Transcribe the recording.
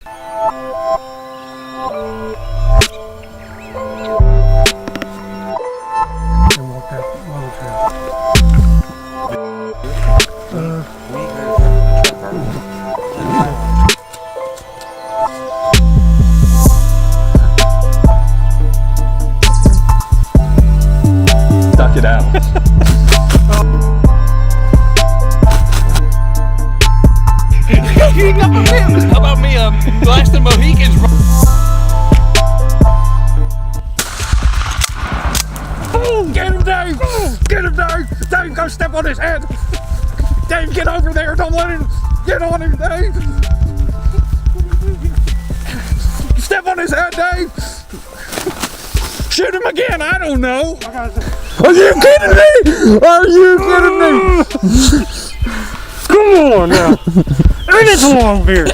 And walk that low trail. Duck it out. How about me blasting Mohicans? Get him, Dave! Get him, Dave! Dave, go step on his head! Dave, get over there! Don't let him get on him, Dave! Step on his head, Dave! Shoot him again! I don't know! Are you kidding me? Are you kidding me? Come on now. Ain't it a long beard?